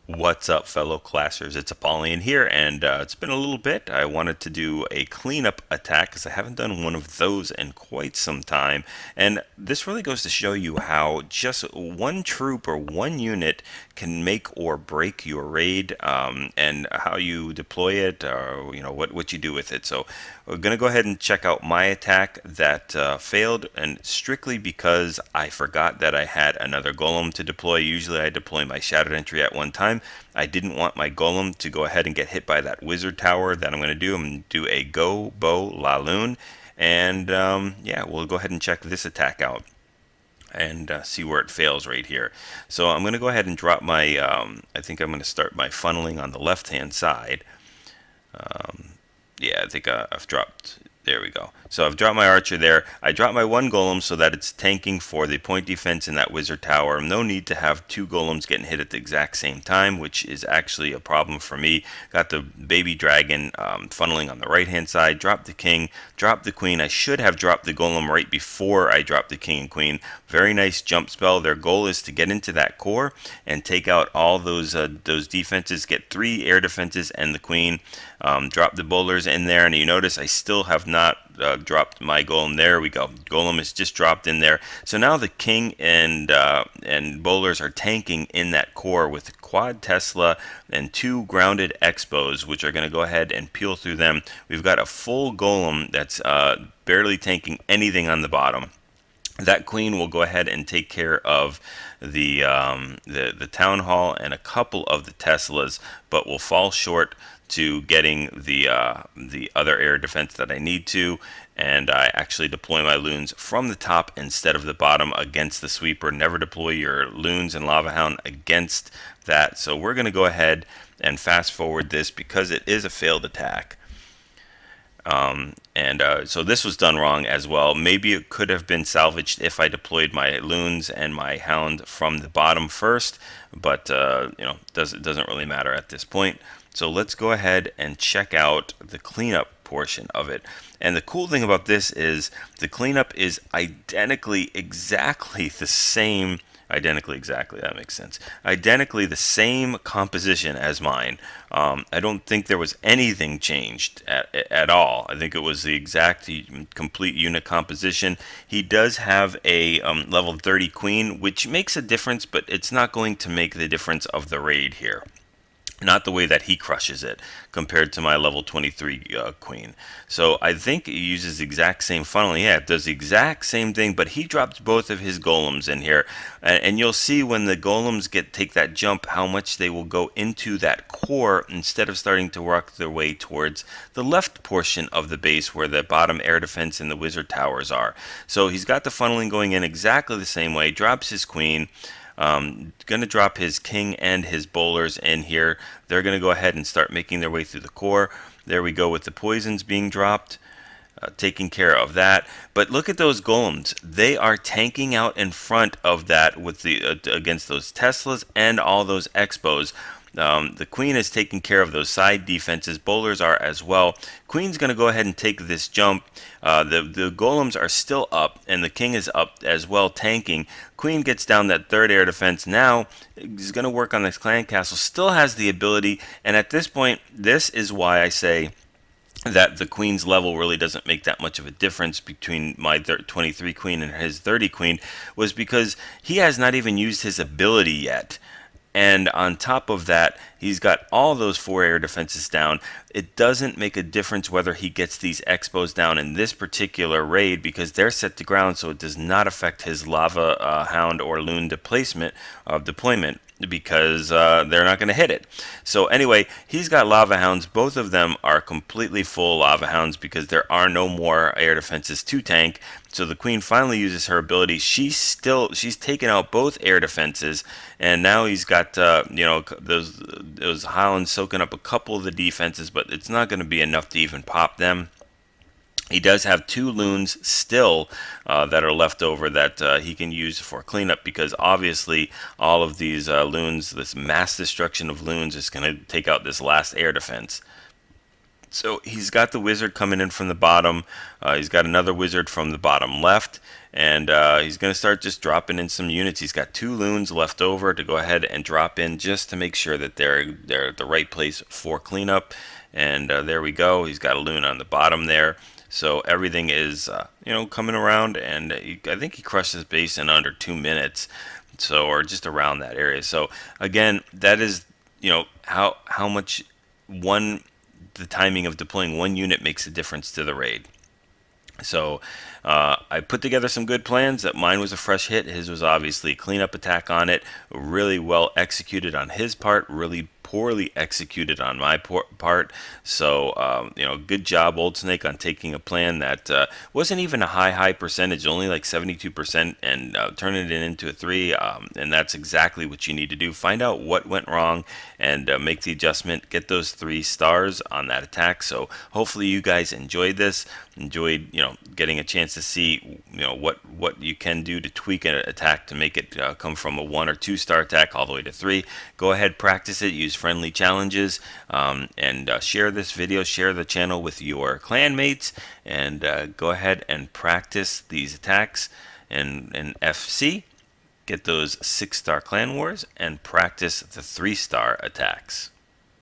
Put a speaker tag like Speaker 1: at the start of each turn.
Speaker 1: What's up, fellow classers? It's Apollyon here, and it's been a little bit. I wanted to do a cleanup attack because I haven't done one of those in quite some time. And this really goes to show you how just one troop or one unit can make or break your raid, and how you deploy it, or what you do with it. So we're gonna go ahead and check out my attack that failed, and strictly because I forgot that I had another golem to deploy. Usually I deploy my shattered entry at one time. I didn't want my golem to go ahead and get hit by that wizard tower that I'm going to do. I'm going to do a GoBoLaLoon, and yeah, we'll go ahead and check this attack out and see where it fails right here. So I'm going to go ahead and drop my, I think I'm going to start my funneling on the left hand side. Yeah, I think I've dropped, there we go. So I've dropped my archer there. I dropped my one golem so that it's tanking for the point defense in that wizard tower. No need to have two golems getting hit at the exact same time, which is actually a problem for me. Got the baby dragon funneling on the right hand side. Dropped the king, dropped the queen. I should have dropped the golem right before I dropped the king and queen. Very nice jump spell. Their goal is to get into that core and take out all those defenses, get 3 air defenses and the queen. Drop the bowlers in there, and you notice I still have not dropped my golem. There we go. Golem is just dropped in there. So now the king and bowlers are tanking in that core with quad Tesla and 2 grounded expos, which are going to go ahead and peel through them. We've got a full golem that's barely tanking anything on the bottom. That queen will go ahead and take care of the town hall and a couple of the Teslas, but will fall short to getting the other air defense that I need to, and I actually deploy my loons from the top instead of the bottom against the sweeper. Never deploy your loons and LavaHound against that. So we're going to go ahead and fast forward this because it is a failed attack. So this was done wrong as well. Maybe it could have been salvaged if I deployed my loons and my hound from the bottom first, but doesn't really matter at this point. So let's go ahead and check out the cleanup portion of it. And the cool thing about this is the cleanup is identically exactly the same. That makes sense. Identically the same composition as mine. I don't think there was anything changed at all. I think it was the exact complete unit composition. He does have a level 30 queen, which makes a difference, but it's not going to make the difference of the raid here. Not the way that he crushes it compared to my level 23 queen. So I think it uses the exact same funneling. Yeah, it does the exact same thing, but he drops both of his golems in here. And you'll see when the golems take that jump how much they will go into that core instead of starting to work their way towards the left portion of the base where the bottom air defense and the wizard towers are. So he's got the funneling going in exactly the same way. Drops his queen. Going to drop his king and his bowlers in here. They're going to go ahead and start making their way through the core. There we go with the poisons being dropped, taking care of that. But look at those golems. They are tanking out in front of that with the against those Teslas and all those expos. The queen is taking care of those side defenses. Bowlers are as well. Queen's going to go ahead and take this jump. The golems are still up, and the king is up as well, tanking. Queen gets down that 3rd air defense. Now he's going to work on this clan castle. Still has the ability, and at this point, this is why I say that the queen's level really doesn't make that much of a difference between my 23 queen and his 30 queen, was because he has not even used his ability yet. And on top of that, he's got all those 4 air defenses down. It doesn't make a difference whether he gets these expos down in this particular raid because they're set to ground, so it does not affect his lava hound or loon deployment because they're not going to hit it. So anyway, he's got lava hounds. Both of them are completely full lava hounds because there are no more air defenses to tank. So the queen finally uses her ability. She's taken out both air defenses, and now he's got those hounds soaking up a couple of the defenses, but it's not going to be enough to even pop them. He does have 2 loons still that are left over that he can use for cleanup, because obviously all of these loons, this mass destruction of loons, is going to take out this last air defense. So he's got the wizard coming in from the bottom. He's got another wizard from the bottom left, and he's going to start just dropping in some units. He's got 2 loons left over to go ahead and drop in just to make sure that they're at the right place for cleanup. And there we go. He's got a loon on the bottom there. So everything is, coming around, and I think he crushed his base in under 2 minutes. So, or just around that area. So again, that is, how much the timing of deploying one unit makes a difference to the raid. So I put together some good plans. That mine was a fresh hit. His was obviously a cleanup attack on it. Really well executed on his part. Really poorly executed on my part. So good job, Old Snake, on taking a plan that wasn't even a high percentage, only like 72%, and turning it into a 3. And that's exactly what you need to do. Find out what went wrong and make the adjustment. Get those 3 stars on that attack. So hopefully you guys enjoyed this. Enjoyed getting a chance to see what you can do to tweak an attack to make it come from a 1 or 2 star attack all the way to 3. Go ahead, practice it, use friendly challenges, and share this video, share the channel with your clan mates, and go ahead and practice these attacks in FC. Get those 6-star clan wars and practice the 3-star attacks.